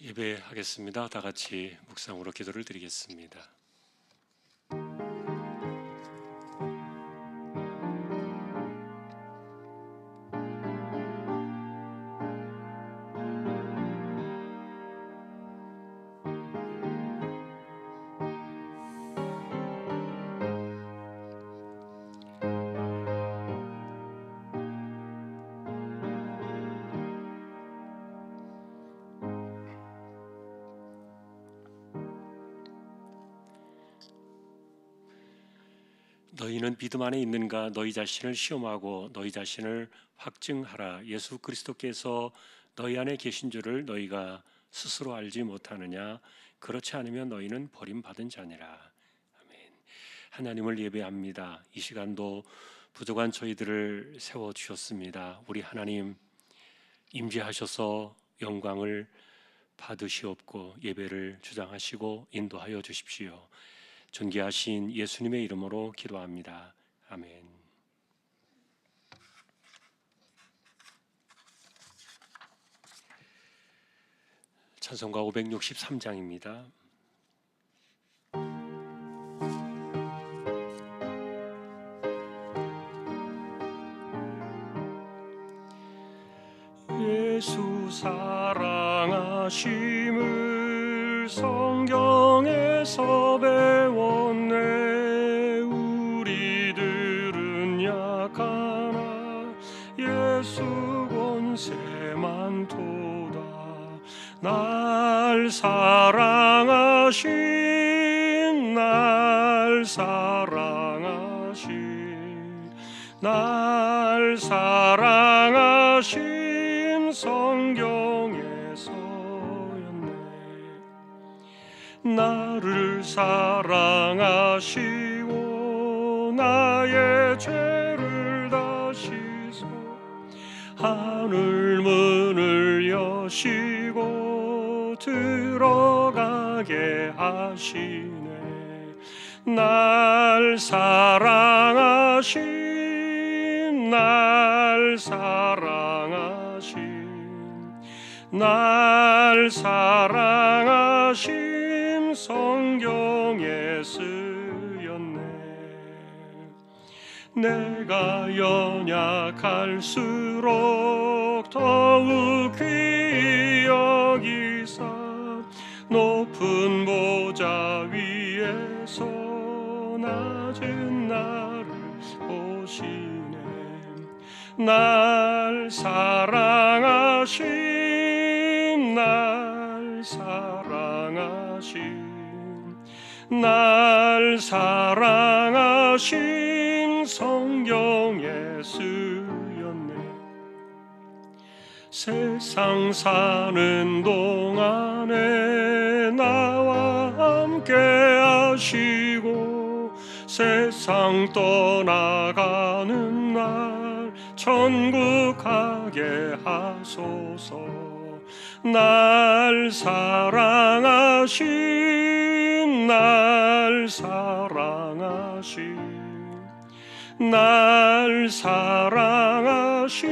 예배하겠습니다. 다 같이 묵상으로 기도를 드리겠습니다. 너희는 믿음 안에 있는가? 너희 자신을 시험하고 너희 자신을 확증하라. 예수 그리스도께서 너희 안에 계신 줄을 너희가 스스로 알지 못하느냐? 그렇지 않으면 너희는 버림받은 자니라. 아멘. 하나님을 예배합니다. 이 시간도 부족한 저희들을 세워주셨습니다. 우리 하나님 임재하셔서 영광을 받으시옵고 예배를 주장하시고 인도하여 주십시오. 존귀하신 예수님의 이름으로 기도합니다. 아멘. 찬송가 563장입니다. 예수 사랑하심을 성경에서 배웠네. 우리들은 약하나 예수 권세만 도다. 날 사랑하신 날 사랑하신 성경에서였네. 나를 사랑하시고 나의 죄를 다시소 하늘 문을 여시고 들어가게 하시네. 날 사랑하신 날 사랑하신 성경에 쓰였네. 내가 연약할수록 더욱 귀히 여기사 높은 보좌 위에서 낮은 나를 보시네. 날 사랑하신 날 사랑하신 성경에 쓰였네. 세상 사는 동안에 나와 함께 하시고 세상 떠나가는 날 천국 가게 하소서. 날 사랑하신 날 사랑하신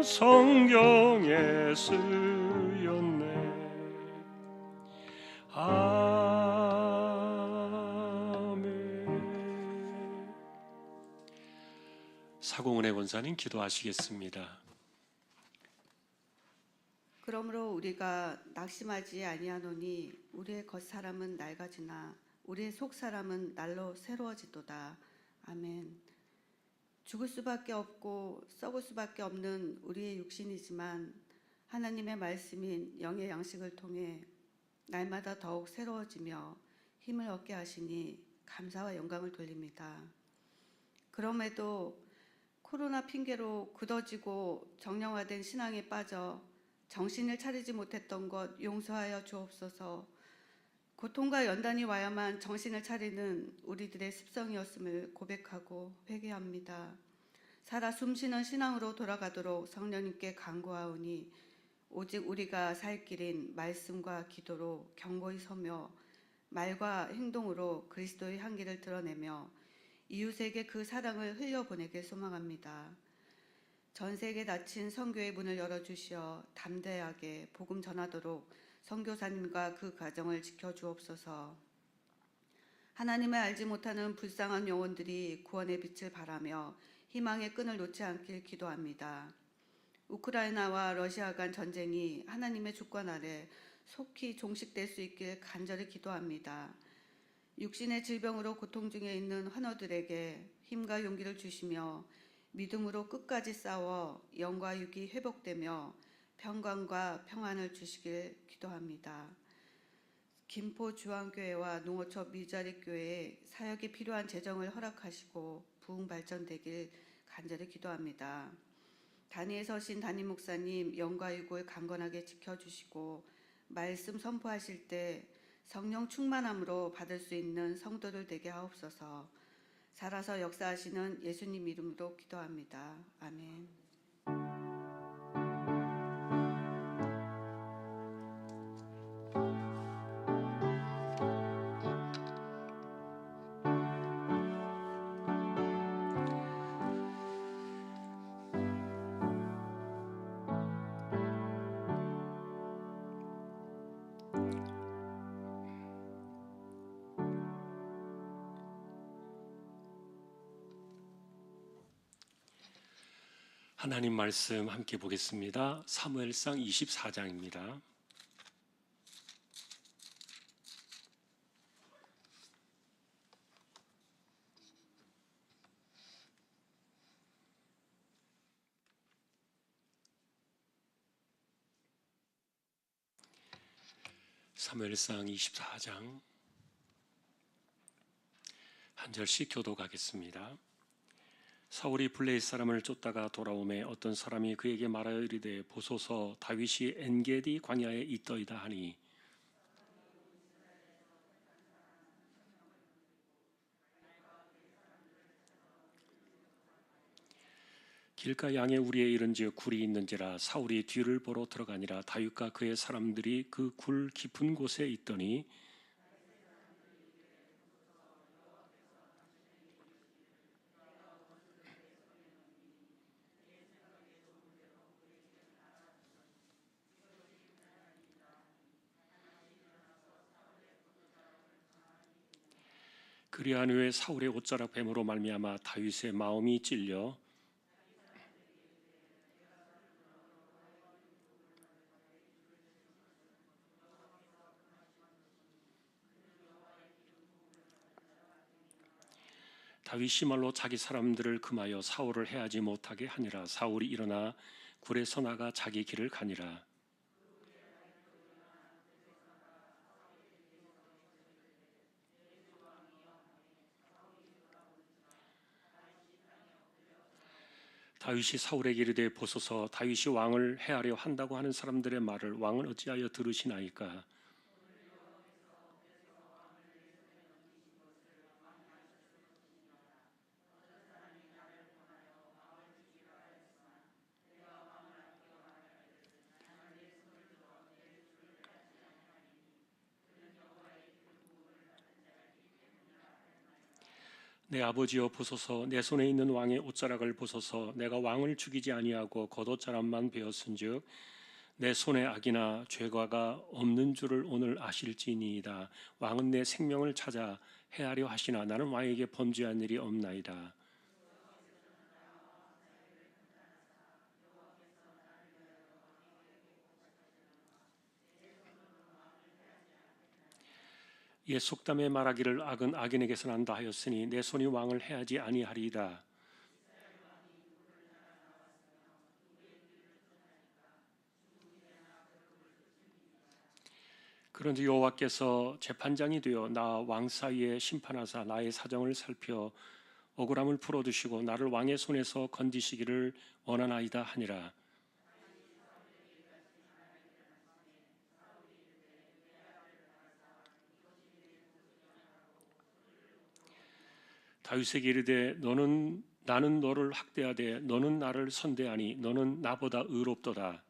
성경에 쓰였네. 아멘. 사공은혜 권사님 기도하시겠습니다. 그러므로 우리가 낙심하지 아니하노니 우리의 겉사람은 낡아지나 우리의 속사람은 날로 새로워지도다. 아멘. 죽을 수밖에 없고 썩을 수밖에 없는 우리의 육신이지만 하나님의 말씀인 영의 양식을 통해 날마다 더욱 새로워지며 힘을 얻게 하시니 감사와 영광을 돌립니다. 그럼에도 코로나 핑계로 굳어지고 정령화된 신앙에 빠져 정신을 차리지 못했던 것 용서하여 주옵소서. 고통과 연단이 와야만 정신을 차리는 우리들의 습성이었음을 고백하고 회개합니다. 살아 숨쉬는 신앙으로 돌아가도록 성령님께 간구하오니 오직 우리가 살 길인 말씀과 기도로 견고히 서며 말과 행동으로 그리스도의 향기를 드러내며 이웃에게 그 사랑을 흘려보내길 소망합니다. 전 세계에 닫힌 선교의 문을 열어주시어 담대하게 복음 전하도록 선교사님과 그 가정을 지켜주옵소서. 하나님을 알지 못하는 불쌍한 영혼들이 구원의 빛을 바라며 희망의 끈을 놓지 않길 기도합니다. 우크라이나와 러시아 간 전쟁이 하나님의 주권 아래 속히 종식될 수 있길 간절히 기도합니다. 육신의 질병으로 고통 중에 있는 환우들에게 힘과 용기를 주시며 믿음으로 끝까지 싸워 영과 육이 회복되며 평강과 평안을 주시길 기도합니다. 김포 주한교회와 농어촌 미자립교회에 사역이 필요한 재정을 허락하시고 부흥 발전되길 간절히 기도합니다. 단위에 서신 담임 목사님 영과 육을 강건하게 지켜주시고 말씀 선포하실 때 성령 충만함으로 받을 수 있는 성도들 되게 하옵소서. 살아서 역사하시는 예수님 이름으로 기도합니다. 아멘. 하나님 말씀 함께 보겠습니다. 사무엘상 24장입니다. 사무엘상 24장 한 절씩 교독하겠습니다. 사울이 블레셋 사람을 쫓다가 돌아오매 어떤 사람이 그에게 말하여 이르되 보소서 다윗이 엔게디 광야에 있더이다 하니 길가 양의 우리에 이른즉 굴이 있는지라 사울이 뒤를 보러 들어가니라 다윗과 그의 사람들이 그 굴 깊은 곳에 있더니 그리한 후에 사울의 옷자락 뱀으로 말미암아 다윗의 마음이 찔려 다윗이 말로 자기 사람들을 금하여 사울을 해하지 못하게 하니라. 사울이 일어나 굴에서 나가 자기 길을 가니라. 다윗이 사울에게 이르되 보소서 다윗이 왕을 해하려 한다고 하는 사람들의 말을 왕은 어찌하여 들으시나이까. 내 아버지여 보소서 내 손에 있는 왕의 옷자락을 보소서 내가 왕을 죽이지 아니하고 겉옷자락만 베었은즉 내 손에 악이나 죄과가 없는 줄을 오늘 아실지니이다. 왕은 내 생명을 찾아 해하려 하시나 나는 왕에게 범죄한 일이 없나이다. 옛 속담에 말하기를 악은 악인에게서 난다 하였으니 내 손이 왕을 해하지 아니하리이다. 그런지 여호와께서 재판장이 되어 나와 왕 사이에 심판하사 나의 사정을 살펴 억울함을 풀어두시고 나를 왕의 손에서 건지시기를 원하나이다 하니라. 다윗에게 이르되 나는 너를 학대하되 너는 나를 선대하니 너는 나보다 의롭도다.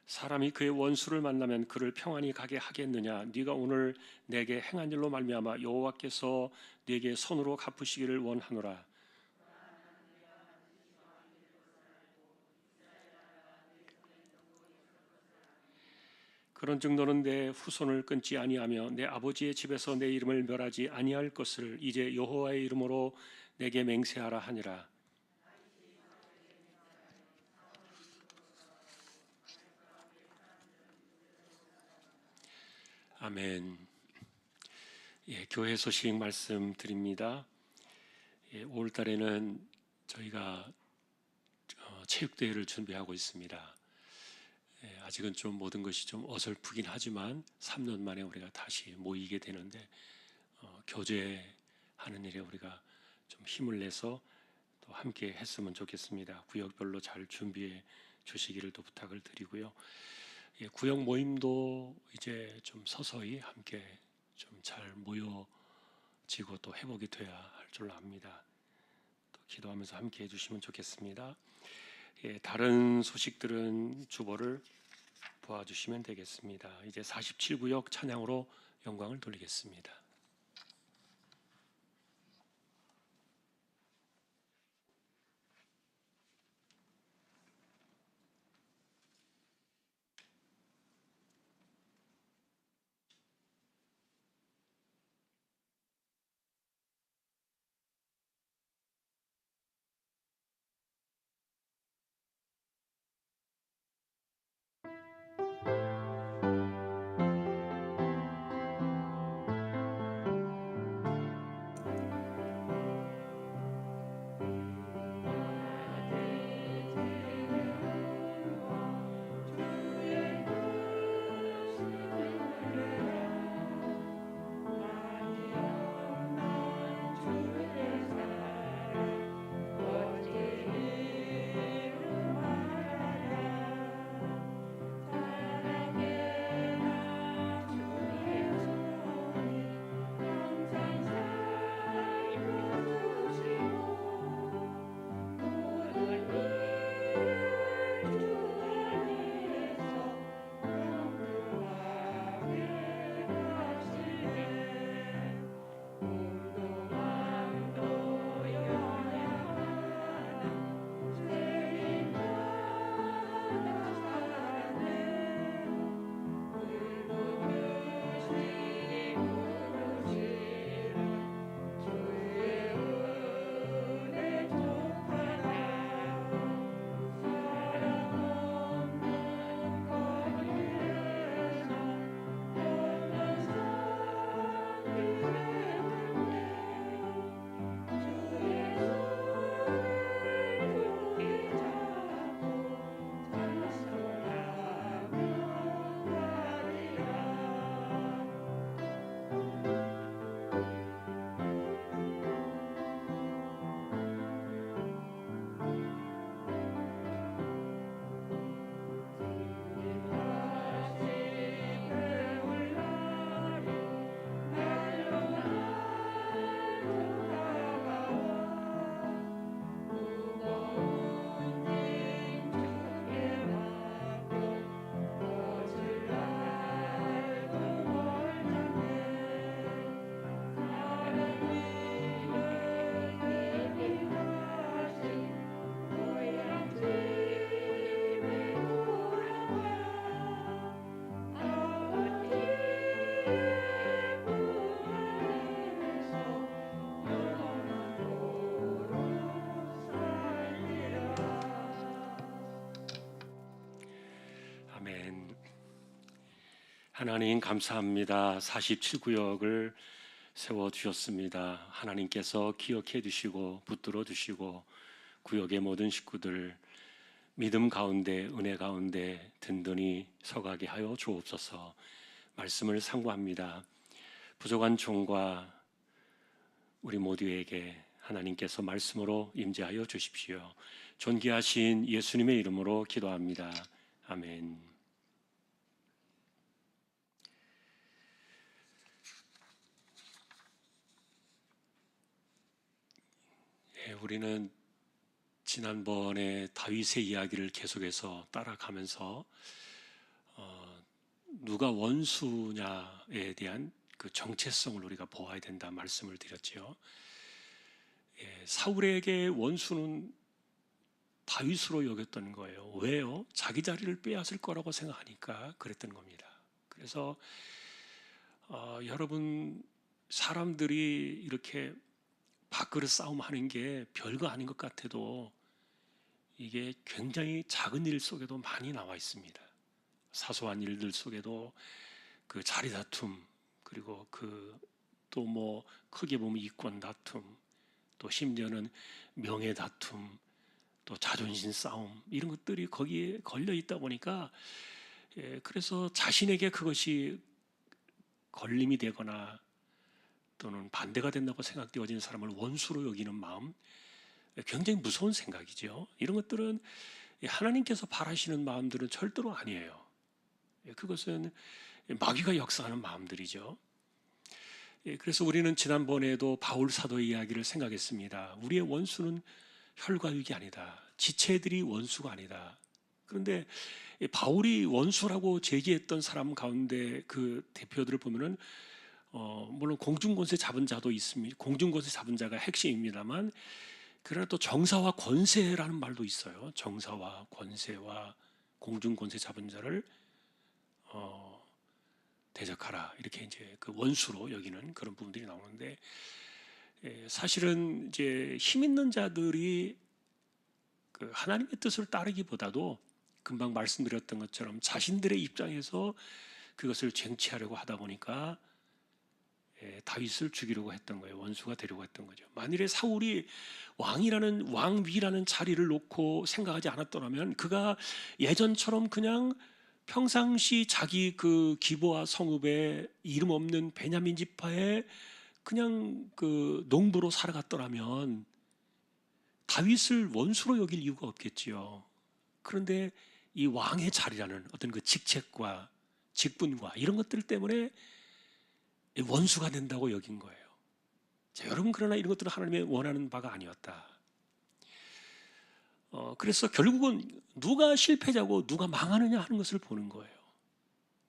사람이 그의 원수를 만나면 그를 평안히 가게 하겠느냐. 네가 오늘 내게 행한 일로 말미암아 여호와께서 네게 손으로 갚으시기를 원하노라. 그런즉 너는 내 후손을 끊지 아니하며 내 아버지의 집에서 내 이름을 멸하지 아니할 것을 이제 여호와의 이름으로 내게 맹세하라 하니라. 아멘. 교회 소식 말씀드립니다. 5월 달에는 저희가 체육대회를 준비하고 있습니다. 아직은 좀 모든 것이 좀 어설프긴 하지만 3년 만에 우리가 다시 모이게 되는데 교제하는 일에 우리가 좀 힘을 내서 또 함께 했으면 좋겠습니다. 구역별로 잘 준비해 주시기를 또 부탁을 드리고요. 구역 모임도 이제 좀 서서히 함께 좀 잘 모여지고 또 회복이 돼야 할 줄로 압니다. 또 기도하면서 함께 해주시면 좋겠습니다. 다른 소식들은 주보를 보아주시면 되겠습니다. 이제 47구역 찬양으로 영광을 돌리겠습니다. 아멘. 하나님 감사합니다. 47구역을 세워주셨습니다. 하나님께서 기억해 주시고 붙들어 주시고 구역의 모든 식구들 믿음 가운데 은혜 가운데 든든히 서가게 하여 주옵소서. 말씀을 상고합니다. 부족한 종과 우리 모두에게 하나님께서 말씀으로 임재하여 주십시오. 존귀하신 예수님의 이름으로 기도합니다. 아멘. 우리는 지난번에 다윗의 이야기를 계속해서 따라가면서 누가 원수냐에 대한 그 정체성을 우리가 보아야 된다 말씀을 드렸지요. 사울에게 원수는 다윗으로 여겼던 거예요. 왜요? 자기 자리를 빼앗을 거라고 생각하니까 그랬던 겁니다. 그래서 여러분, 사람들이 이렇게 밥그릇 싸움하는 게 별거 아닌 것 같아도 이게 굉장히 작은 일 속에도 많이 나와 있습니다. 사소한 일들 속에도 그 자리 다툼, 그리고 그 또 뭐 크게 보면 이권 다툼, 또 심지어는 명예 다툼, 또 자존심 싸움, 이런 것들이 거기에 걸려 있다 보니까 그래서 자신에게 그것이 걸림이 되거나 또는 반대가 된다고 생각되어지는 사람을 원수로 여기는 마음, 굉장히 무서운 생각이죠. 이런 것들은 하나님께서 바라시는 마음들은 절대로 아니에요. 그것은 마귀가 역사하는 마음들이죠. 그래서 우리는 지난번에도 바울 사도의 이야기를 생각했습니다. 우리의 원수는 혈과 육이 아니다. 지체들이 원수가 아니다. 그런데 바울이 원수라고 제기했던 사람 가운데 그 대표들을 보면은 물론 공중권세 잡은 자도 있습니다. 공중권세 잡은 자가 핵심입니다만, 그러나 또 정사와 권세라는 말도 있어요. 정사와 권세와 공중권세 잡은 자를 대적하라, 이렇게 이제 그 원수로 여기는 그런 부분들이 나오는데, 사실은 이제 힘 있는 자들이 그 하나님의 뜻을 따르기보다도 금방 말씀드렸던 것처럼 자신들의 입장에서 그것을 쟁취하려고 하다 보니까 다윗을 죽이려고 했던 거예요. 원수가 되려고 했던 거죠. 만일에 사울이 왕위라는 자리를 놓고 생각하지 않았더라면 그가 예전처럼 그냥 평상시 자기 그 기브와 성읍에 이름 없는 베냐민 지파에 그냥 그 농부로 살아갔더라면 다윗을 원수로 여길 이유가 없겠지요. 그런데 이 왕의 자리라는 어떤 그 직책과 직분과 이런 것들 때문에 원수가 된다고 여긴 거예요. 자, 여러분, 그러나 이런 것들은 하나님의 원하는 바가 아니었다. 그래서 결국은 누가 실패자고 누가 망하느냐 하는 것을 보는 거예요.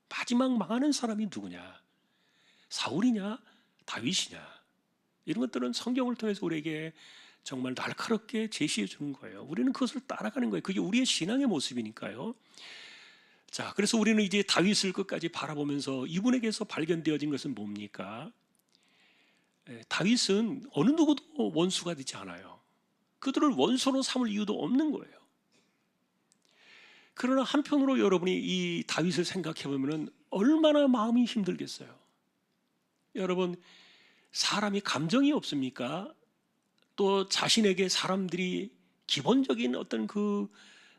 마지막 망하는 사람이 누구냐? 사울이냐? 다윗이냐? 이런 것들은 성경을 통해서 우리에게 정말 날카롭게 제시해 주는 거예요. 우리는 그것을 따라가는 거예요. 그게 우리의 신앙의 모습이니까요. 자, 그래서 우리는 이제 다윗을 끝까지 바라보면서 이분에게서 발견되어진 것은 뭡니까? 다윗은 어느 누구도 원수가 되지 않아요. 그들을 원수로 삼을 이유도 없는 거예요. 그러나 한편으로 여러분이 이 다윗을 생각해 보면 얼마나 마음이 힘들겠어요. 여러분, 사람이 감정이 없습니까? 또 자신에게 사람들이 기본적인 어떤 그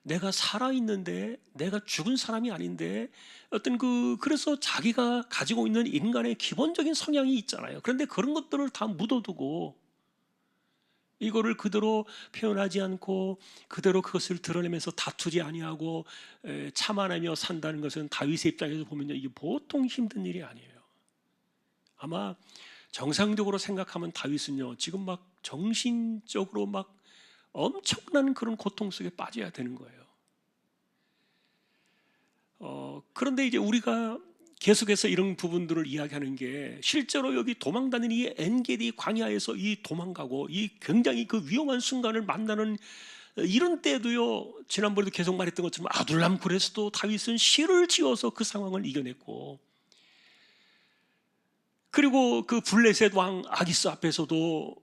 내가 살아있는데 내가 죽은 사람이 아닌데 어떤 그래서 자기가 가지고 있는 인간의 기본적인 성향이 있잖아요. 그런데 그런 것들을 다 묻어두고 이거를 그대로 표현하지 않고 그대로 그것을 드러내면서 다투지 아니하고 참아내며 산다는 것은 다윗의 입장에서 보면요, 이게 보통 힘든 일이 아니에요. 아마 정상적으로 생각하면 다윗은요, 지금 막 정신적으로 막 엄청난 그런 고통 속에 빠져야 되는 거예요. 그런데 이제 우리가 계속해서 이런 부분들을 이야기하는 게 실제로 여기 도망다니는 이 엔게디 광야에서 이 도망가고 이 굉장히 그 위험한 순간을 만나는 이런 때도요, 지난번에도 계속 말했던 것처럼 아둘람 굴에서도 다윗은 시를 지어서 그 상황을 이겨냈고, 그리고 그 블레셋 왕 아기스 앞에서도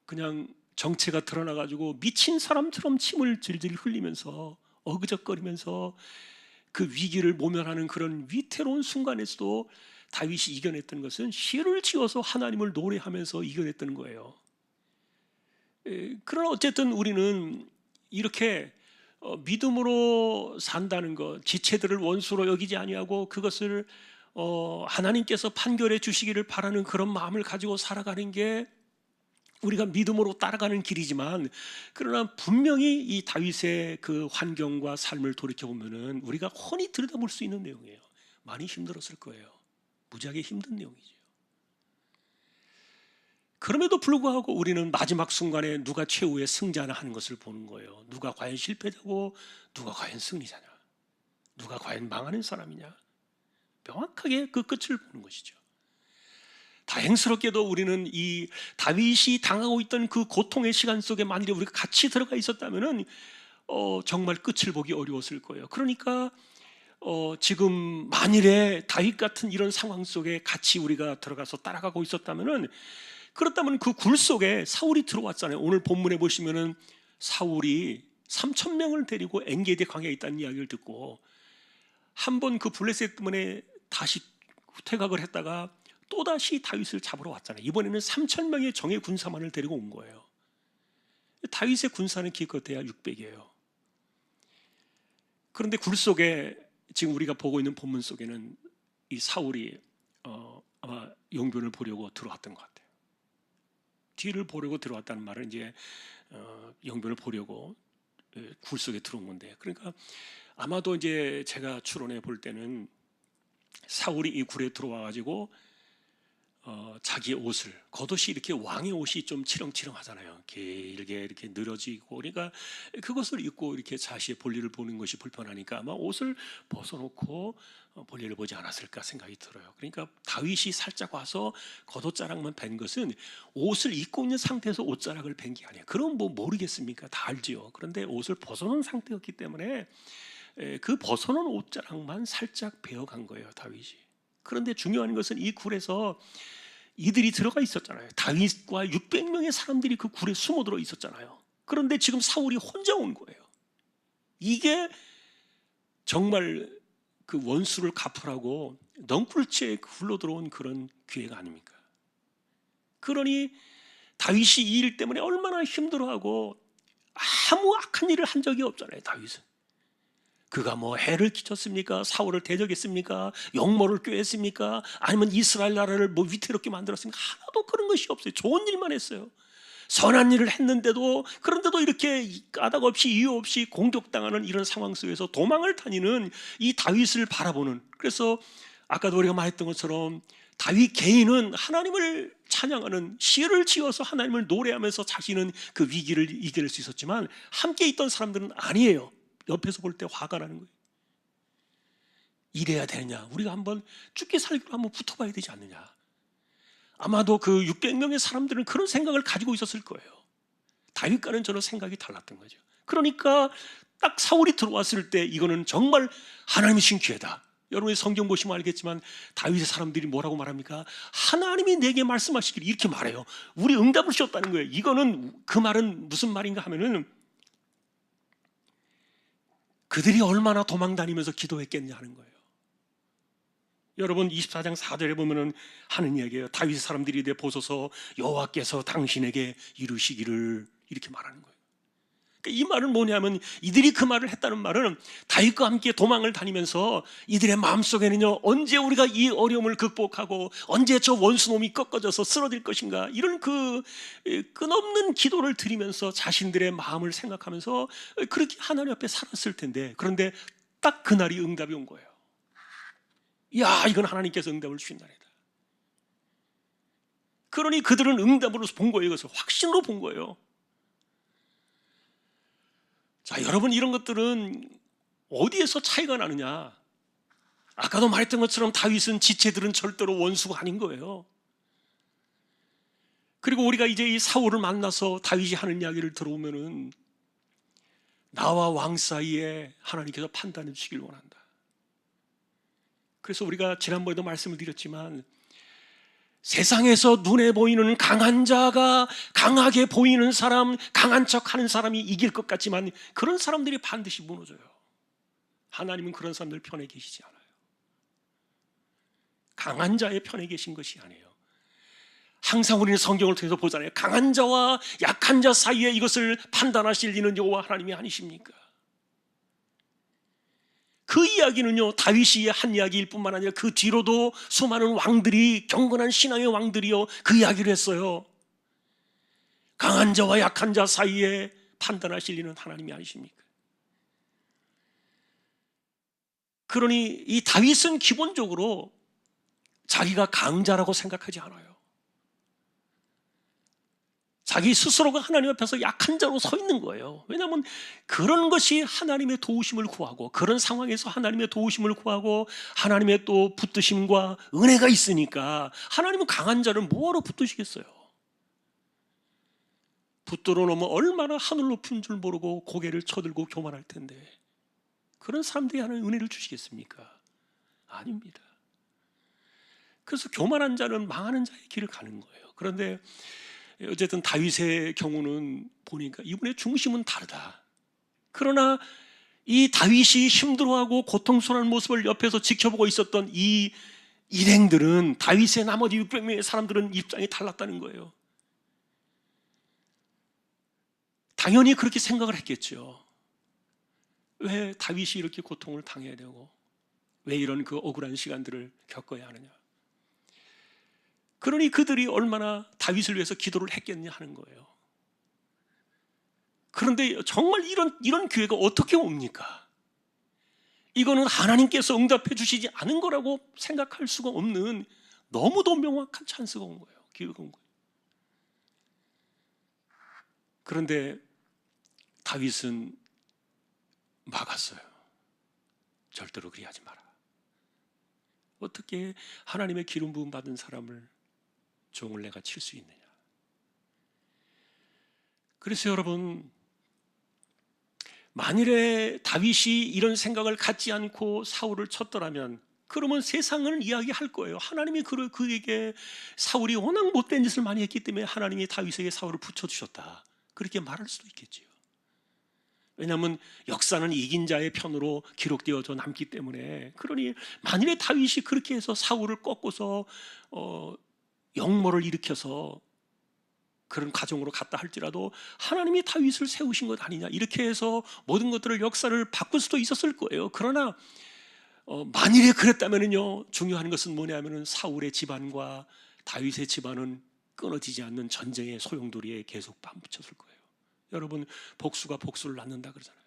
그냥 정체가 드러나가지고 미친 사람처럼 침을 질질 흘리면서 어그적거리면서 그 위기를 모면하는 그런 위태로운 순간에서도 다윗이 이겨냈던 것은 시를 지어서 하나님을 노래하면서 이겨냈던 거예요. 그러나 어쨌든 우리는 이렇게 믿음으로 산다는 것, 지체들을 원수로 여기지 아니하고 그것을 하나님께서 판결해 주시기를 바라는 그런 마음을 가지고 살아가는 게 우리가 믿음으로 따라가는 길이지만, 그러나 분명히 이 다윗의 그 환경과 삶을 돌이켜보면은 우리가 훤히 들여다볼 수 있는 내용이에요. 많이 힘들었을 거예요. 무지하게 힘든 내용이죠. 그럼에도 불구하고 우리는 마지막 순간에 누가 최후의 승자나 하는 것을 보는 거예요. 누가 과연 실패자고 누가 과연 승리자냐, 누가 과연 망하는 사람이냐, 명확하게 그 끝을 보는 것이죠. 다행스럽게도 우리는 이 다윗이 당하고 있던 그 고통의 시간 속에 만일에 우리가 같이 들어가 있었다면은 정말 끝을 보기 어려웠을 거예요. 그러니까 지금 만일에 다윗 같은 이런 상황 속에 같이 우리가 들어가서 따라가고 있었다면은, 그렇다면 그 굴 속에 사울이 들어왔잖아요. 오늘 본문에 보시면은 사울이 3,000명을 데리고 엔게디 광야에 있다는 이야기를 듣고 한 번 그 블레셋 때문에 다시 퇴각을 했다가 또다시 다윗을 잡으러 왔잖아요. 이번에는 3,000명의 정예 군사만을 데리고 온 거예요. 다윗의 군사는 기껏해야 600이에요. 그런데 굴 속에 지금 우리가 보고 있는 본문 속에는 이 사울이 아마 용변을 보려고 들어왔던 것 같아요. 뒤를 보려고 들어왔다는 말은 이제 용변을 보려고 굴 속에 들어온 건데, 그러니까 아마도 이제 제가 추론해 볼 때는 사울이 이 굴에 들어와 가지고 자기의 옷을, 겉옷이 이렇게 왕의 옷이 좀 치렁치렁하잖아요. 길게 이렇게 늘어지고, 그러니까 그것을 입고 이렇게 자신의 볼일을 보는 것이 불편하니까 아마 옷을 벗어놓고 볼일을 보지 않았을까 생각이 들어요. 그러니까 다윗이 살짝 와서 겉옷자락만 벤 것은 옷을 입고 있는 상태에서 옷자락을 벤 게 아니에요. 그럼 뭐 모르겠습니까? 다 알지요. 그런데 옷을 벗어놓은 상태였기 때문에 그 벗어놓은 옷자락만 살짝 베어간 거예요, 다윗이. 그런데 중요한 것은 이 굴에서 이들이 들어가 있었잖아요. 다윗과 600명의 사람들이 그 굴에 숨어들어 있었잖아요. 그런데 지금 사울이 혼자 온 거예요. 이게 정말 그 원수를 갚으라고 넝쿨째 굴러 들어온 그런 기회가 아닙니까? 그러니 다윗이 이 일 때문에 얼마나 힘들어하고, 아무 악한 일을 한 적이 없잖아요, 다윗은. 그가 뭐 해를 끼쳤습니까? 사울을 대적했습니까? 역모를 꾀했습니까? 아니면 이스라엘 나라를 뭐 위태롭게 만들었습니까? 하나도 그런 것이 없어요. 좋은 일만 했어요. 선한 일을 했는데도, 그런데도 이렇게 까닭 없이 이유 없이 공격당하는 이런 상황 속에서 도망을 다니는 이 다윗을 바라보는, 그래서 아까도 우리가 말했던 것처럼 다윗 개인은 하나님을 찬양하는 시를 지어서 하나님을 노래하면서 자신은 그 위기를 이겨낼 수 있었지만 함께 있던 사람들은 아니에요. 옆에서 볼 때 화가 나는 거예요. 이래야 되느냐? 우리가 한번 죽기 살기로 한번 붙어봐야 되지 않느냐? 아마도 그 600명의 사람들은 그런 생각을 가지고 있었을 거예요. 다윗과는 저는 생각이 달랐던 거죠. 그러니까 딱 사울이 들어왔을 때 이거는 정말 하나님이 주신 기회다. 여러분이 성경 보시면 알겠지만 다윗의 사람들이 뭐라고 말합니까? 하나님이 내게 말씀하시길, 이렇게 말해요. 우리 응답을 주셨다는 거예요. 이거는, 그 말은 무슨 말인가 하면은 그들이 얼마나 도망다니면서 기도했겠냐 하는 거예요. 여러분 24장 4절에 보면은 하는 이야기예요. 다윗의 사람들이 이제 보소서 여호와께서 당신에게 이루시기를, 이렇게 말하는 거예요. 그러니까 이 말은 뭐냐면, 이들이 그 말을 했다는 말은 다윗과 함께 도망을 다니면서 이들의 마음속에는요, 언제 우리가 이 어려움을 극복하고 언제 저 원수놈이 꺾어져서 쓰러질 것인가, 이런 그 끝없는 기도를 드리면서 자신들의 마음을 생각하면서 그렇게 하나님 앞에 살았을 텐데, 그런데 딱 그날이 응답이 온 거예요. 야, 이건 하나님께서 응답을 주신다니다. 그러니 그들은 응답으로 본 거예요. 이것을 확신으로 본 거예요. 자, 여러분, 이런 것들은 어디에서 차이가 나느냐? 아까도 말했던 것처럼 다윗은, 지체들은 절대로 원수가 아닌 거예요. 그리고 우리가 이제 이 사울을 만나서 다윗이 하는 이야기를 들어오면은, 나와 왕 사이에 하나님께서 판단해 주시길 원한다. 그래서 우리가 지난번에도 말씀을 드렸지만, 세상에서 눈에 보이는 강한 자가, 강하게 보이는 사람, 강한 척하는 사람이 이길 것 같지만 그런 사람들이 반드시 무너져요. 하나님은 그런 사람들 편에 계시지 않아요. 강한 자의 편에 계신 것이 아니에요. 항상 우리는 성경을 통해서 보잖아요. 강한 자와 약한 자 사이에 이것을 판단하실 이는 여호와 하나님이 아니십니까? 그 이야기는요, 다윗이 한 이야기일 뿐만 아니라 그 뒤로도 수많은 왕들이, 경건한 신앙의 왕들이요, 그 이야기를 했어요. 강한 자와 약한 자 사이에 판단하실 이는 하나님이 아니십니까? 그러니 이 다윗은 기본적으로 자기가 강자라고 생각하지 않아요. 자기 스스로가 하나님 앞에서 약한 자로 서 있는 거예요. 왜냐하면 그런 것이 하나님의 도우심을 구하고, 그런 상황에서 하나님의 도우심을 구하고 하나님의 또 붙드심과 은혜가 있으니까, 하나님은 강한 자를 뭐하러 붙드시겠어요? 붙들어 놓으면 얼마나 하늘 높은 줄 모르고 고개를 쳐들고 교만할 텐데, 그런 사람들이 하는 은혜를 주시겠습니까? 아닙니다. 그래서 교만한 자는 망하는 자의 길을 가는 거예요. 그런데 어쨌든 다윗의 경우는 보니까 이분의 중심은 다르다. 그러나 이 다윗이 힘들어하고 고통스러운 모습을 옆에서 지켜보고 있었던 이 일행들은, 다윗의 나머지 600명의 사람들은 입장이 달랐다는 거예요. 당연히 그렇게 생각을 했겠죠. 왜 다윗이 이렇게 고통을 당해야 되고 왜 이런 그 억울한 시간들을 겪어야 하느냐. 그러니 그들이 얼마나 다윗을 위해서 기도를 했겠냐 하는 거예요. 그런데 정말 이런 기회가 어떻게 옵니까? 이거는 하나님께서 응답해 주시지 않은 거라고 생각할 수가 없는 너무도 명확한 찬스가 온 거예요. 기회가 온 거예요. 그런데 다윗은 막았어요. 절대로 그리 하지 마라. 어떻게 하나님의 기름 부음 받은 사람을 종을 내가 칠 수 있느냐. 그래서 여러분, 만일에 다윗이 이런 생각을 갖지 않고 사울을 쳤더라면 그러면 세상은 이야기할 거예요. 하나님이 그에게 사울이 워낙 못된 짓을 많이 했기 때문에 하나님이 다윗에게 사울을 붙여주셨다. 그렇게 말할 수도 있겠지요. 왜냐하면 역사는 이긴 자의 편으로 기록되어져 남기 때문에. 그러니 만일에 다윗이 그렇게 해서 사울을 꺾고서 역모를 일으켜서 그런 과정으로 갔다 할지라도 하나님이 다윗을 세우신 것 아니냐, 이렇게 해서 모든 것들을, 역사를 바꿀 수도 있었을 거예요. 그러나 만일에 그랬다면요, 중요한 것은 뭐냐면은 사울의 집안과 다윗의 집안은 끊어지지 않는 전쟁의 소용돌이에 계속 반붙였을 거예요. 여러분, 복수가 복수를 낳는다 그러잖아요.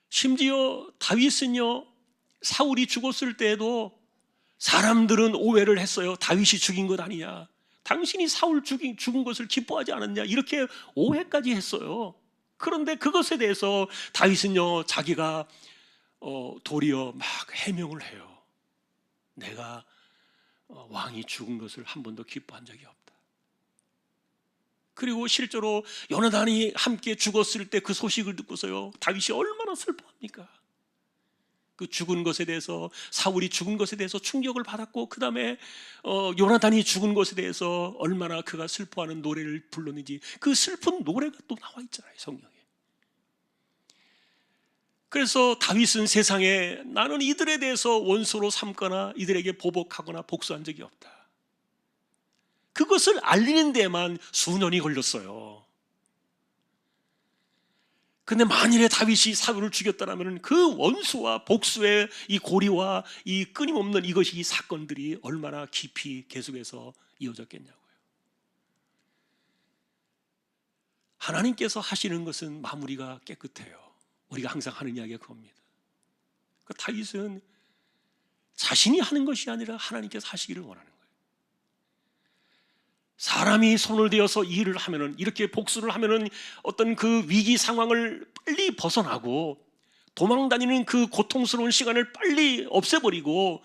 심지어 다윗은요, 사울이 죽었을 때에도 사람들은 오해를 했어요. 다윗이 죽인 것 아니냐, 당신이 사울 죽은 것을 기뻐하지 않았냐, 이렇게 오해까지 했어요. 그런데 그것에 대해서 다윗은요, 자기가 도리어 막 해명을 해요. 내가 왕이 죽은 것을 한 번도 기뻐한 적이 없다. 그리고 실제로 요나단이 함께 죽었을 때 그 소식을 듣고서요, 다윗이 얼마나 슬퍼합니까? 그 죽은 것에 대해서, 사울이 죽은 것에 대해서 충격을 받았고, 그 다음에 요나단이 죽은 것에 대해서 얼마나 그가 슬퍼하는 노래를 불렀는지, 그 슬픈 노래가 또 나와 있잖아요, 성경에. 그래서 다윗은 세상에 나는 이들에 대해서 원수로 삼거나 이들에게 보복하거나 복수한 적이 없다. 그것을 알리는 데만 수년이 걸렸어요. 근데 만일에 다윗이 사울을 죽였다면 그 원수와 복수의 이 고리와 이 끊임없는 이것이, 이 사건들이 얼마나 깊이 계속해서 이어졌겠냐고요. 하나님께서 하시는 것은 마무리가 깨끗해요. 우리가 항상 하는 이야기가 그겁니다. 그러니까 다윗은 자신이 하는 것이 아니라 하나님께서 하시기를 원하는 거예요. 사람이 손을 대어서 일을 하면은, 이렇게 복수를 하면은 어떤 그 위기 상황을 빨리 벗어나고 도망다니는 그 고통스러운 시간을 빨리 없애버리고,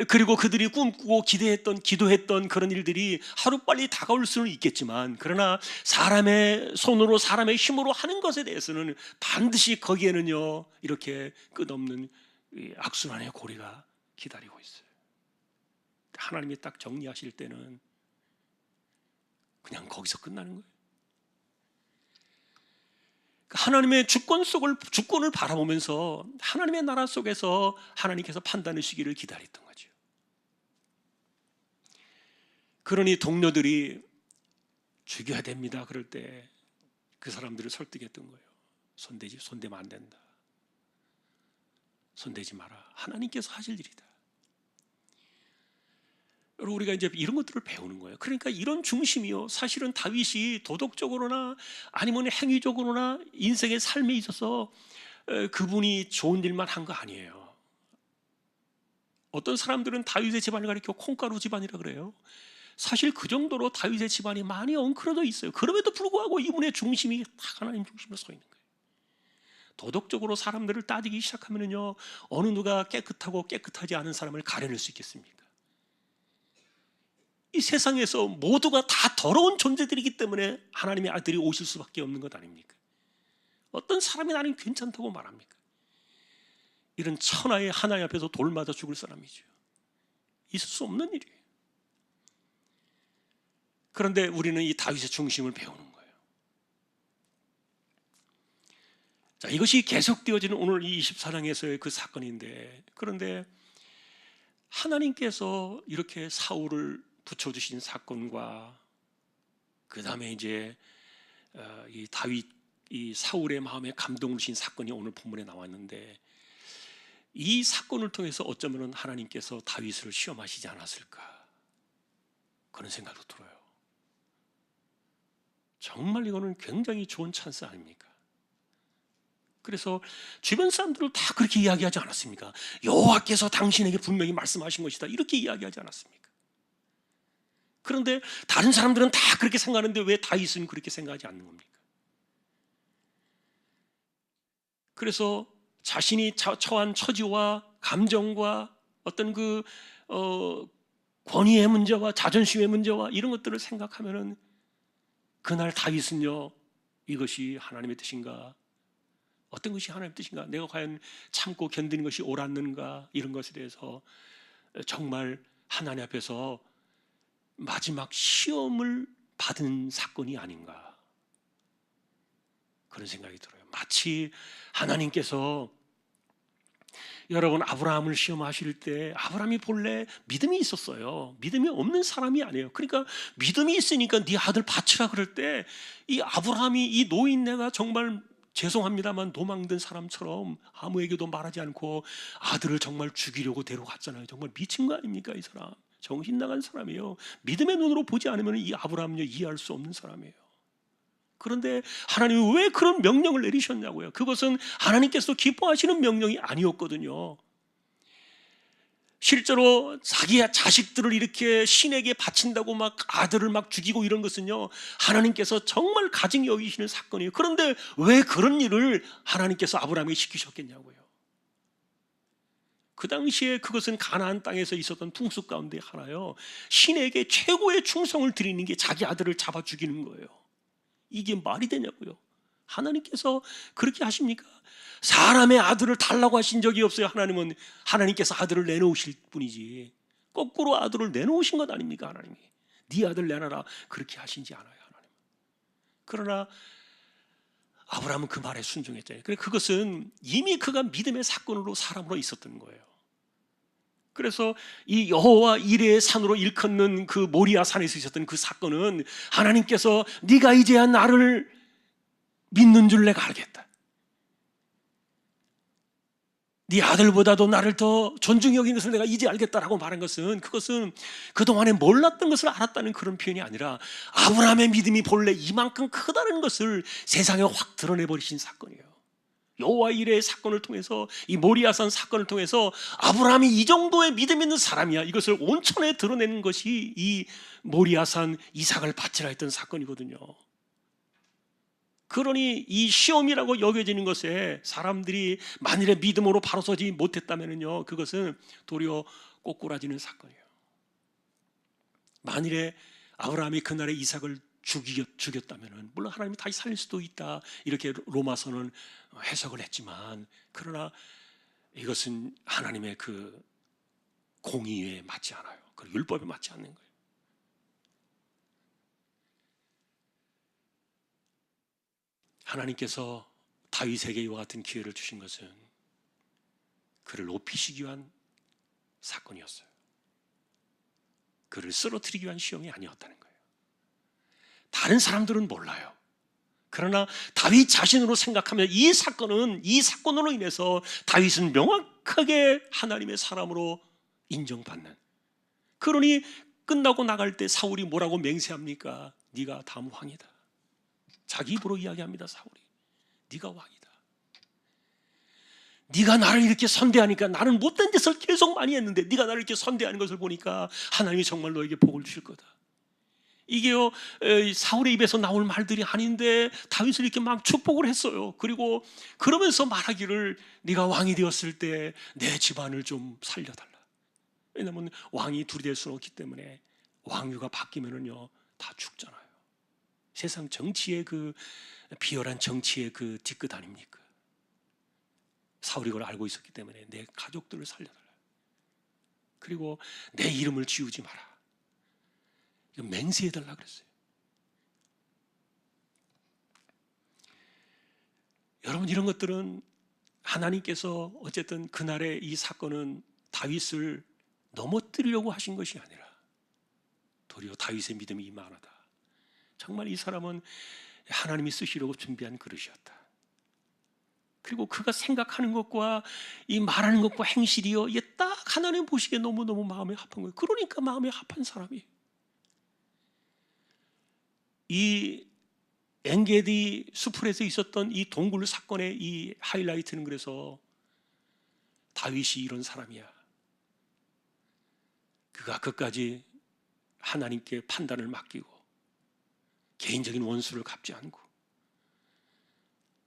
그리고 그들이 꿈꾸고 기도했던 그런 일들이 하루빨리 다가올 수는 있겠지만, 그러나 사람의 손으로 사람의 힘으로 하는 것에 대해서는 반드시 거기에는요, 이렇게 끝없는 악순환의 고리가 기다리고 있어요. 하나님이 딱 정리하실 때는 그냥 거기서 끝나는 거예요. 하나님의 주권을 바라보면서 하나님의 나라 속에서 하나님께서 판단하시기를 기다렸던 거죠. 그러니 동료들이 죽여야 됩니다 그럴 때 그 사람들을 설득했던 거예요. 손대면 안 된다. 손대지 마라. 하나님께서 하실 일이다. 여러분, 우리가 이제 이런 것들을 배우는 거예요. 그러니까 이런 중심이요, 사실은 다윗이 도덕적으로나 아니면 행위적으로나 인생의 삶에 있어서 그분이 좋은 일만 한 거 아니에요. 어떤 사람들은 다윗의 집안을 가리켜 콩가루 집안이라 그래요. 사실 그 정도로 다윗의 집안이 많이 엉클어져 있어요. 그럼에도 불구하고 이분의 중심이 다 하나님 중심으로 서 있는 거예요. 도덕적으로 사람들을 따지기 시작하면요, 어느 누가 깨끗하고 깨끗하지 않은 사람을 가려낼 수 있겠습니까? 이 세상에서 모두가 다 더러운 존재들이기 때문에 하나님의 아들이 오실 수밖에 없는 것 아닙니까? 어떤 사람이 나는 괜찮다고 말합니까? 이런 천하의 하나님 앞에서 돌 맞아 죽을 사람이죠. 있을 수 없는 일이에요. 그런데 우리는 이 다윗의 중심을 배우는 거예요. 자, 이것이 계속되어지는 오늘 이 24장에서의 그 사건인데, 그런데 하나님께서 이렇게 사울을 붙여주신 사건과 그 다음에 이제 이 다윗, 이 사울의 마음에 감동을 주신 사건이 오늘 본문에 나왔는데, 이 사건을 통해서 어쩌면 하나님께서 다윗을 시험하시지 않았을까, 그런 생각도 들어요. 정말 이거는 굉장히 좋은 찬스 아닙니까? 그래서 주변 사람들을 다 그렇게 이야기하지 않았습니까? 여호와께서 당신에게 분명히 말씀하신 것이다, 이렇게 이야기하지 않았습니까? 그런데 다른 사람들은 다 그렇게 생각하는데 왜 다윗은 그렇게 생각하지 않는 겁니까? 그래서 자신이 처한 처지와 감정과 어떤 그 권위의 문제와 자존심의 문제와 이런 것들을 생각하면은 그날 다윗은요, 이것이 하나님의 뜻인가? 어떤 것이 하나님의 뜻인가? 내가 과연 참고 견디는 것이 옳았는가? 이런 것에 대해서 정말 하나님 앞에서 마지막 시험을 받은 사건이 아닌가, 그런 생각이 들어요. 마치 하나님께서 여러분 아브라함을 시험하실 때 아브라함이 본래 믿음이 있었어요. 믿음이 없는 사람이 아니에요. 그러니까 믿음이 있으니까 네 아들 바치라 그럴 때 이 아브라함이 이 노인네가 정말 죄송합니다만 도망든 사람처럼 아무에게도 말하지 않고 아들을 정말 죽이려고 데려갔잖아요. 정말 미친 거 아닙니까? 이 사람 정신 나간 사람이에요. 믿음의 눈으로 보지 않으면 이 아브라함은요, 이해할 수 없는 사람이에요. 그런데 하나님이 왜 그런 명령을 내리셨냐고요? 그것은 하나님께서 기뻐하시는 명령이 아니었거든요. 실제로 자기 자식들을 이렇게 신에게 바친다고 막 아들을 막 죽이고 이런 것은요, 하나님께서 정말 가증히 여기시는 사건이에요. 그런데 왜 그런 일을 하나님께서 아브라함에게 시키셨겠냐고요? 그 당시에 그것은 가나안 땅에서 있었던 풍습 가운데 하나요. 신에게 최고의 충성을 드리는 게 자기 아들을 잡아 죽이는 거예요. 이게 말이 되냐고요? 하나님께서 그렇게 하십니까? 사람의 아들을 달라고 하신 적이 없어요. 하나님은 하나님께서 아들을 내놓으실 뿐이지 거꾸로 아들을 내놓으신 것 아닙니까? 하나님이 네 아들 내놔라 그렇게 하신지 않아요, 하나님. 그러나 아브라함은 그 말에 순종했잖아요. 그것은 이미 그가 믿음의 사건으로 사람으로 있었던 거예요. 그래서 이 여호와 이레의 산으로 일컫는 그 모리아 산에서 있었던 그 사건은 하나님께서 네가 이제야 나를 믿는 줄 내가 알겠다, 네 아들보다도 나를 더 존중히 여기는 것을 내가 이제 알겠다라고 말한 것은, 그것은 그동안에 몰랐던 것을 알았다는 그런 표현이 아니라 아브라함의 믿음이 본래 이만큼 크다는 것을 세상에 확 드러내버리신 사건이에요. 여호와 이레의 사건을 통해서, 이 모리아산 사건을 통해서 아브라함이 이 정도의 믿음 있는 사람이야, 이것을 온천에 드러내는 것이 이 모리아산 이삭을 바치라 했던 사건이거든요. 그러니 이 시험이라고 여겨지는 것에 사람들이 만일에 믿음으로 바로 서지 못했다면요, 그것은 도리어 꼬꾸라지는 사건이에요. 만일에 아브라함이 그날에 이삭을 죽였다면 물론 하나님이 다시 살릴 수도 있다, 이렇게 로마서는 해석을 했지만, 그러나 이것은 하나님의 그 공의에 맞지 않아요. 그 율법에 맞지 않는 거예요. 하나님께서 다윗에게 이와 같은 기회를 주신 것은 그를 높이시기 위한 사건이었어요. 그를 쓰러뜨리기 위한 시험이 아니었다는 거예요. 다른 사람들은 몰라요. 그러나 다윗 자신으로 생각하면 이 사건으로 인해서 다윗은 명확하게 하나님의 사람으로 인정받는. 그러니 끝나고 나갈 때 사울이 뭐라고 맹세합니까? 네가 다음 왕이다. 자기 입으로 이야기합니다. 사울이 네가 왕이다. 네가 나를 이렇게 선대하니까, 나는 못된 짓을 계속 많이 했는데 네가 나를 이렇게 선대하는 것을 보니까 하나님이 정말 너에게 복을 주실 거다. 이게요, 사울의 입에서 나올 말들이 아닌데 다윗을 이렇게 막 축복을 했어요. 그리고 그러면서 말하기를 네가 왕이 되었을 때 내 집안을 좀 살려달라. 왜냐하면 왕이 둘이 될 수는 없기 때문에 왕위가 바뀌면은요 다 죽잖아요. 세상 정치의 그 비열한 정치의 그 뒤끝 아닙니까? 사울이 그걸 알고 있었기 때문에 내 가족들을 살려달라. 그리고 내 이름을 지우지 마라. 이거 맹세해달라 그랬어요. 여러분, 이런 것들은 하나님께서 어쨌든 그날의 이 사건은 다윗을 넘어뜨리려고 하신 것이 아니라 도리어 다윗의 믿음이 이만하다. 정말 이 사람은 하나님이 쓰시려고 준비한 그릇이었다. 그리고 그가 생각하는 것과 이 말하는 것과 행실이요, 이게 딱 하나님 보시기에 너무너무 마음에 합한 거예요. 그러니까 마음에 합한 사람이 이 엔게디 수풀에서 있었던 이 동굴 사건의 이 하이라이트는 그래서 다윗이 이런 사람이야. 그가 끝까지 하나님께 판단을 맡기고 개인적인 원수를 갚지 않고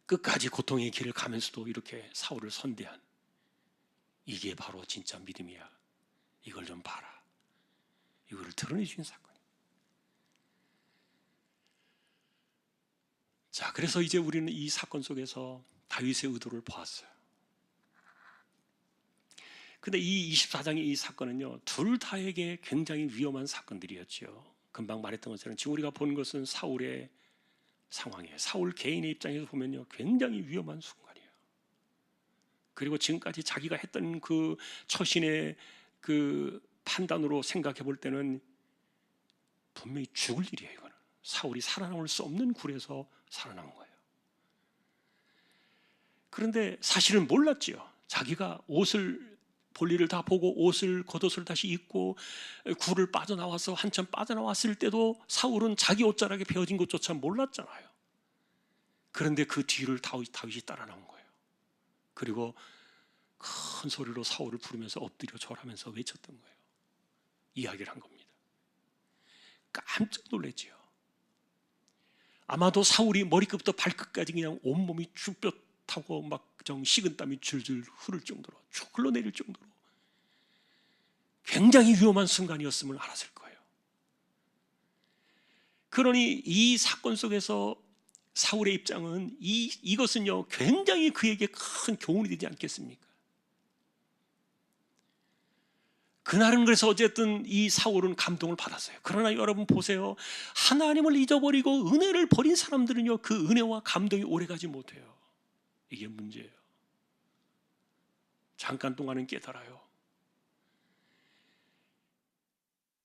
끝까지 고통의 길을 가면서도 이렇게 사울을 선대한, 이게 바로 진짜 믿음이야. 이걸 좀 봐라. 이거를 드러내 주신 사건이에요. 자, 그래서 이제 우리는 이 사건 속에서 다윗의 의도를 보았어요. 근데 이 24장의 이 사건은요, 둘 다에게 굉장히 위험한 사건들이었죠. 금방 말했던 것처럼 지금 우리가 본 것은 사울의 상황이에요. 사울 개인의 입장에서 보면요, 굉장히 위험한 순간이에요. 그리고 지금까지 자기가 했던 그 처신의 그 판단으로 생각해 볼 때는 분명히 죽을 일이에요. 이거는 사울이 살아남을 수 없는 굴에서 살아남은 거예요. 그런데 사실은 몰랐지요. 자기가 옷을 볼일을 다 보고 옷을 겉옷을 다시 입고 굴을 빠져나와서 한참 빠져나왔을 때도 사울은 자기 옷자락에 베어진 것조차 몰랐잖아요. 그런데 그 뒤를 다윗이 따라 나온 거예요. 그리고 큰 소리로 사울을 부르면서 엎드려 절하면서 외쳤던 거예요. 이야기를 한 겁니다. 깜짝 놀랐지요. 아마도 사울이 머리끝부터 발끝까지 그냥 온몸이 쭈뼛 타고 막 식은땀이 줄줄 흐를 정도로, 쭉 흘러내릴 정도로 굉장히 위험한 순간이었음을 알았을 거예요. 그러니 이 사건 속에서 사울의 입장은 이것은요, 굉장히 그에게 큰 교훈이 되지 않겠습니까? 그날은 그래서 어쨌든 이 사울은 감동을 받았어요. 그러나 여러분 보세요. 하나님을 잊어버리고 은혜를 버린 사람들은요, 그 은혜와 감동이 오래가지 못해요. 이게 문제예요. 잠깐 동안은 깨달아요.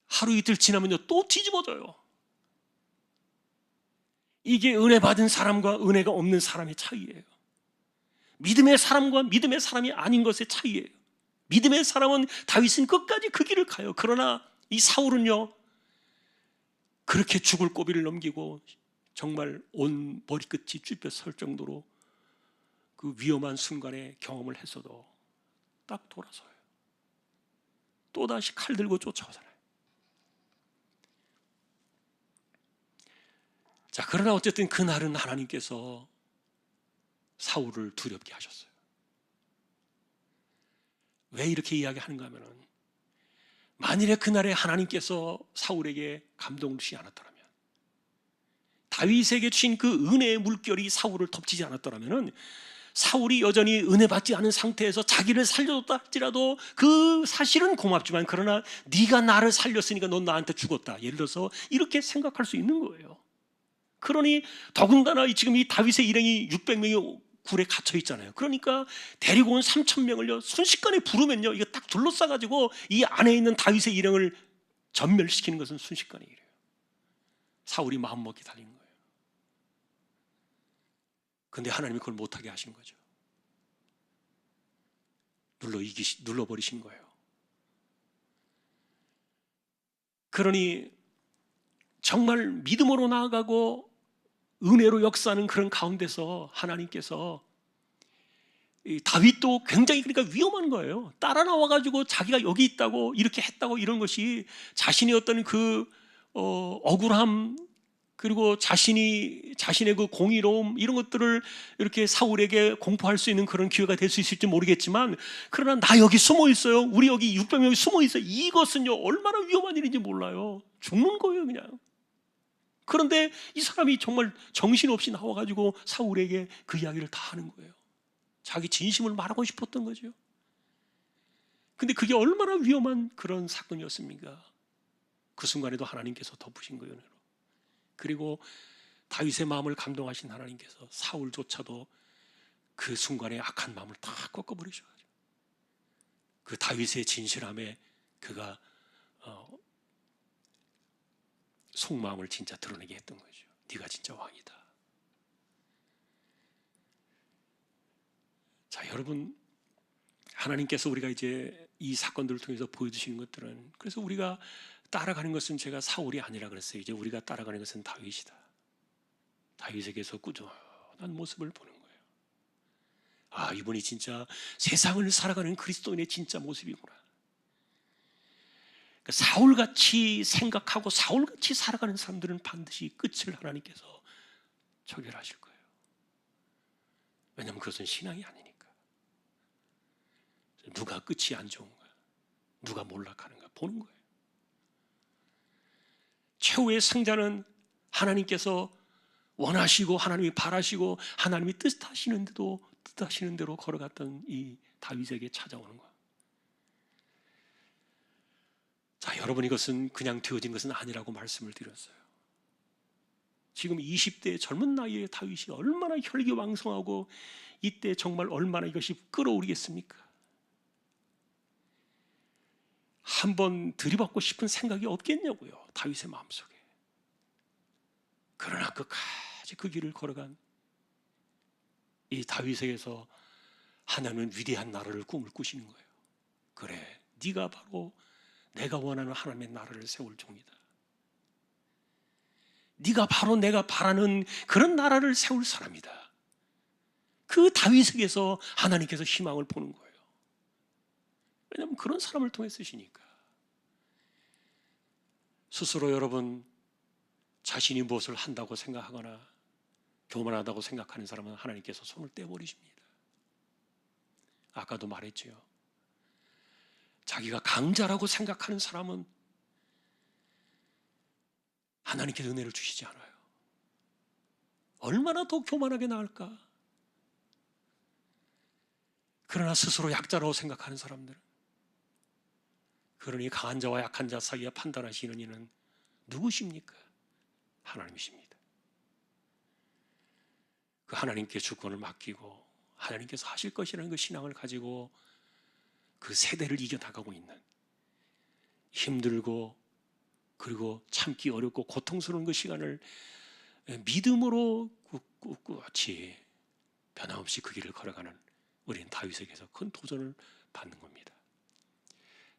하루 이틀 지나면요, 또 뒤집어져요. 이게 은혜 받은 사람과 은혜가 없는 사람의 차이예요. 믿음의 사람과 믿음의 사람이 아닌 것의 차이예요. 믿음의 사람은 다윗은 끝까지 그 길을 가요. 그러나 이 사울은요, 그렇게 죽을 고비를 넘기고 정말 온 머리끝이 쭈뼛 설 정도로 그 위험한 순간에 경험을 했어도 딱 돌아서요. 또다시 칼 들고 쫓아오잖아요. 자, 그러나 어쨌든 그날은 하나님께서 사울을 두렵게 하셨어요. 왜 이렇게 이야기하는가 하면은, 만일에 그날에 하나님께서 사울에게 감동을 주지 않았더라면, 다윗에게 주신 그 은혜의 물결이 사울을 덮치지 않았더라면 사울이 여전히 은혜 받지 않은 상태에서 자기를 살려줬다 할지라도 그 사실은 고맙지만, 그러나 네가 나를 살렸으니까 넌 나한테 죽었다, 예를 들어서 이렇게 생각할 수 있는 거예요. 그러니 더군다나 지금 이 다윗의 일행이 600명이 굴에 갇혀 있잖아요. 그러니까 데리고 온 3,000명을요 순식간에 부르면요, 이거 딱 둘러싸가지고 이 안에 있는 다윗의 일행을 전멸시키는 것은 순식간의 일이에요. 사울이 마음먹기 달린 거예요. 근데 하나님이 그걸 못하게 하신 거죠. 눌러버리신 거예요. 그러니 정말 믿음으로 나아가고 은혜로 역사하는 그런 가운데서 하나님께서 다윗도 굉장히 그러니까 위험한 거예요. 따라 나와가지고 자기가 여기 있다고 이렇게 했다고 이런 것이 자신의 어떤 그 억울함, 그리고 자신의 그 공의로움, 이런 것들을 이렇게 사울에게 공포할 수 있는 그런 기회가 될 수 있을지 모르겠지만, 그러나 나 여기 숨어 있어요, 우리 여기 600명이 숨어 있어요, 이것은요 얼마나 위험한 일인지 몰라요. 죽는 거예요 그냥. 그런데 이 사람이 정말 정신없이 나와가지고 사울에게 그 이야기를 다 하는 거예요. 자기 진심을 말하고 싶었던 거죠. 근데 그게 얼마나 위험한 그런 사건이었습니까? 그 순간에도 하나님께서 덮으신 거예요. 그리고 다윗의 마음을 감동하신 하나님께서 사울조차도 그 순간에 악한 마음을 다 꺾어버리셔가지고 그 다윗의 진실함에 그가 속마음을 진짜 드러내게 했던 거죠. 네가 진짜 왕이다. 자, 여러분, 하나님께서 우리가 이제 이 사건들을 통해서 보여주시는 것들은, 그래서 우리가 따라가는 것은 제가 사울이 아니라 그랬어요. 이제 우리가 따라가는 것은 다윗이다. 다윗에게서 꾸준한 모습을 보는 거예요. 아, 이분이 진짜 세상을 살아가는 그리스도인의 진짜 모습이구나. 사울같이 생각하고 사울같이 살아가는 사람들은 반드시 끝을 하나님께서 초결하실 거예요. 왜냐하면 그것은 신앙이 아니니까. 누가 끝이 안 좋은가, 누가 몰락하는가 보는 거예요. 최후의 승자는 하나님께서 원하시고 하나님이 바라시고 하나님이 뜻하시는 대로 걸어갔던 이 다윗에게 찾아오는 거예요. 자, 여러분, 이것은 그냥 되어진 것은 아니라고 말씀을 드렸어요. 지금 20대 젊은 나이에 다윗이 얼마나 혈기왕성하고 이때 정말 얼마나 이것이 끌어오르겠습니까? 한번 들이받고 싶은 생각이 없겠냐고요, 다윗의 마음속에. 그러나 끝까지 그 길을 걸어간 이 다윗에게서 하나님은 위대한 나라를 꿈을 꾸시는 거예요. 그래, 네가 바로 내가 원하는 하나님의 나라를 세울 종이다. 네가 바로 내가 바라는 그런 나라를 세울 사람이다. 그 다윗에게서 하나님께서 희망을 보는 거예요. 왜냐하면 그런 사람을 통해 쓰시니까. 스스로 여러분 자신이 무엇을 한다고 생각하거나 교만하다고 생각하는 사람은 하나님께서 손을 떼버리십니다. 아까도 말했지요. 자기가 강자라고 생각하는 사람은 하나님께서 은혜를 주시지 않아요. 얼마나 더 교만하게 나을까? 그러나 스스로 약자라고 생각하는 사람들은, 그러니 강한 자와 약한 자 사이에 판단하시는 이는 누구십니까? 하나님이십니다. 그 하나님께 주권을 맡기고 하나님께서 하실 것이라는 그 신앙을 가지고 그 세대를 이겨나가고 있는, 힘들고 그리고 참기 어렵고 고통스러운 그 시간을 믿음으로 꿋꿋이 변함없이 그 길을 걸어가는 우리는 다윗에게서 큰 도전을 받는 겁니다.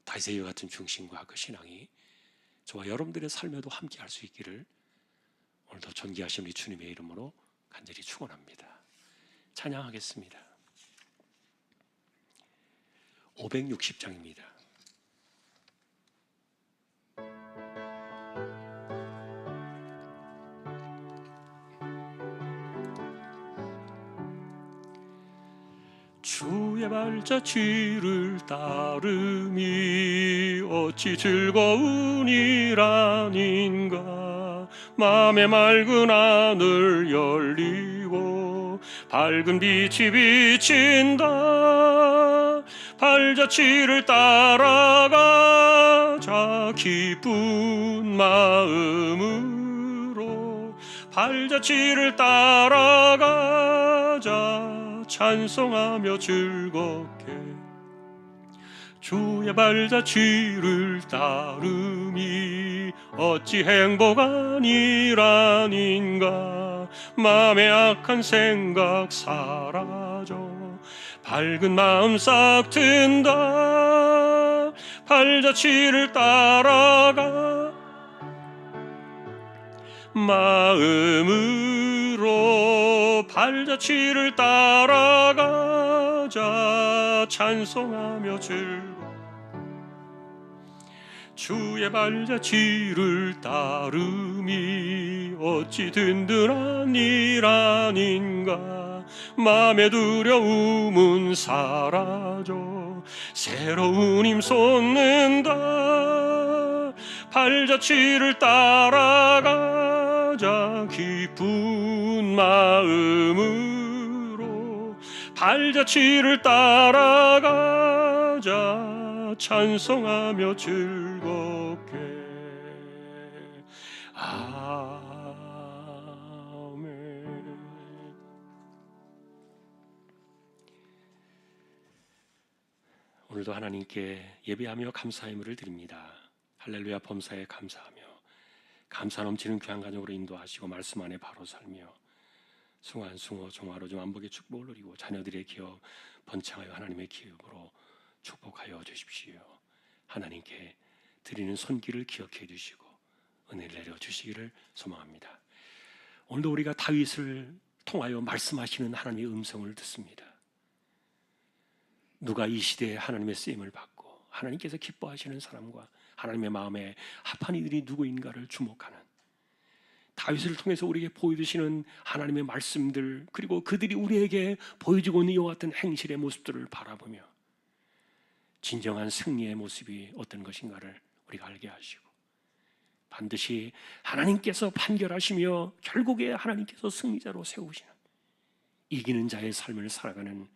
다윗의 같은 중심과 그 신앙이 저와 여러분들의 삶에도 함께 할 수 있기를 오늘도 존귀하신 우리 주님의 이름으로 간절히 축원합니다. 찬양하겠습니다. 560장입니다. 주의 발자취를 따름이 어찌 즐거우니라닌가. 맘의 맑은 하늘 열리고 밝은 빛이 비친다. 발자취를 따라가자 기쁜 마음으로. 발자취를 따라가자 찬송하며 즐겁게. 주의 발자취를 따름이 어찌 행복 아니라닌가. 마음의 악한 생각 사라져 밝은 마음 싹 든다. 발자취를 따라가 마음으로. 발자취를 따라가자 찬송하며 즐거. 주의 발자취를 따름이 어찌 든든한 일 아닌가. 맘의 두려움은 사라져 새로운 힘 솟는다. 발자취를 따라가 따라가자 기쁜 마음으로 발자취를 따라가자 찬송하며 즐겁게 아멘. 오늘도 하나님께 예배하며 감사의 예물을 드립니다. 할렐루야 범사에 감사하며 감사 넘치는 귀한 가정으로 인도하시고 말씀 안에 바로 살며 숭한숭어 종화로 좀 안복의 축복을 누리고 자녀들의 기업 번창하여 하나님의 기업으로 축복하여 주십시오. 하나님께 드리는 손길을 기억해 주시고 은혜를 내려 주시기를 소망합니다. 오늘도 우리가 다윗을 통하여 말씀하시는 하나님의 음성을 듣습니다. 누가 이 시대에 하나님의 쓰임을 받고 하나님께서 기뻐하시는 사람과 하나님의 마음에 합한 이들이 누구인가를 주목하는 다윗을 통해서 우리에게 보여주시는 하나님의 말씀들, 그리고 그들이 우리에게 보여주고 있는 이와 같은 행실의 모습들을 바라보며 진정한 승리의 모습이 어떤 것인가를 우리가 알게 하시고 반드시 하나님께서 판결하시며 결국에 하나님께서 승리자로 세우시는 이기는 자의 삶을 살아가는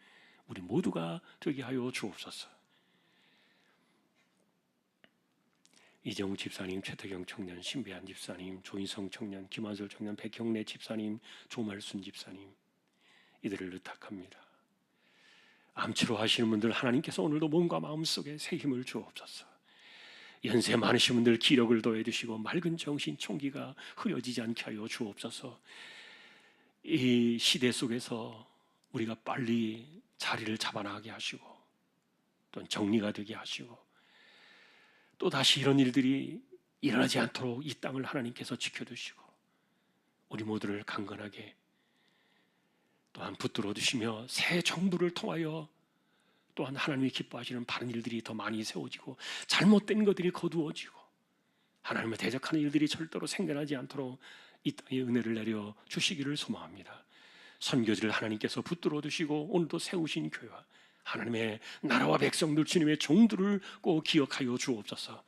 우리 모두가 되게 하여 주옵소서. 이정우 집사님, 최태경 청년, 신배한 집사님, 조인성 청년, 김한솔 청년, 백형래 집사님, 조말순 집사님, 이들을 의탁합니다. 암치료 하시는 분들 하나님께서 오늘도 몸과 마음속에 새 힘을 주옵소서. 연세 많으신 분들 기력을 더해 주시고 맑은 정신 총기가 흐려지지 않게 하여 주옵소서. 이 시대 속에서 우리가 빨리 자리를 잡아나가게 하시고 또 정리가 되게 하시고 또 다시 이런 일들이 일어나지 않도록 이 땅을 하나님께서 지켜주시고 우리 모두를 강건하게 또한 붙들어 주시며 새 정부를 통하여 또한 하나님이 기뻐하시는 바른 일들이 더 많이 세워지고 잘못된 것들이 거두어지고 하나님의 대적하는 일들이 절대로 생겨나지 않도록 이 땅에 은혜를 내려 주시기를 소망합니다. 선교지를 하나님께서 붙들어 두시고 오늘도 세우신 교회와 하나님의 나라와 백성들 주님의 종들을 꼭 기억하여 주옵소서.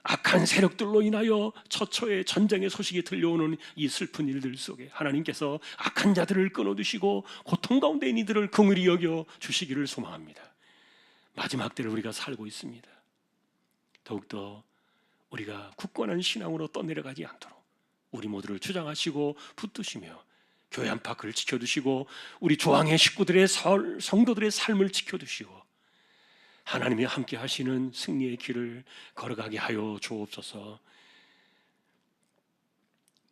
악한 세력들로 인하여 처처의 전쟁의 소식이 들려오는 이 슬픈 일들 속에 하나님께서 악한 자들을 끊어두시고 고통 가운데 있는 이들을 긍휼히 여겨 주시기를 소망합니다. 마지막 때를 우리가 살고 있습니다. 더욱더 우리가 굳건한 신앙으로 떠내려가지 않도록 우리 모두를 주장하시고 붙드시며 교회 안팎을 지켜두시고 우리 조항의 식구들의 성도들의 삶을 지켜두시고 하나님이 함께 하시는 승리의 길을 걸어가게 하여 주옵소서.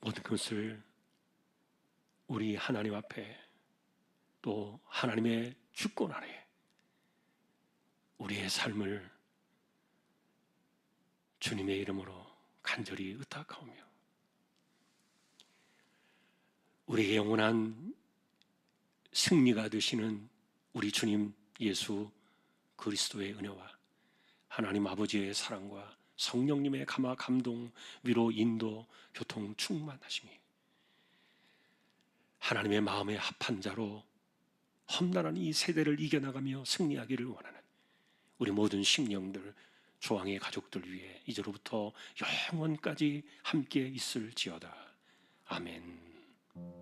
모든 것을 우리 하나님 앞에 또 하나님의 주권 아래 우리의 삶을 주님의 이름으로 간절히 의탁하오며 우리에게 영원한 승리가 되시는 우리 주님 예수 그리스도의 은혜와 하나님 아버지의 사랑과 성령님의 감화 감동 위로 인도 교통 충만하심이 하나님의 마음에 합한 자로 험난한 이 세대를 이겨나가며 승리하기를 원하는 우리 모든 심령들 조항의 가족들 위해 이제로부터 영원까지 함께 있을지어다. 아멘.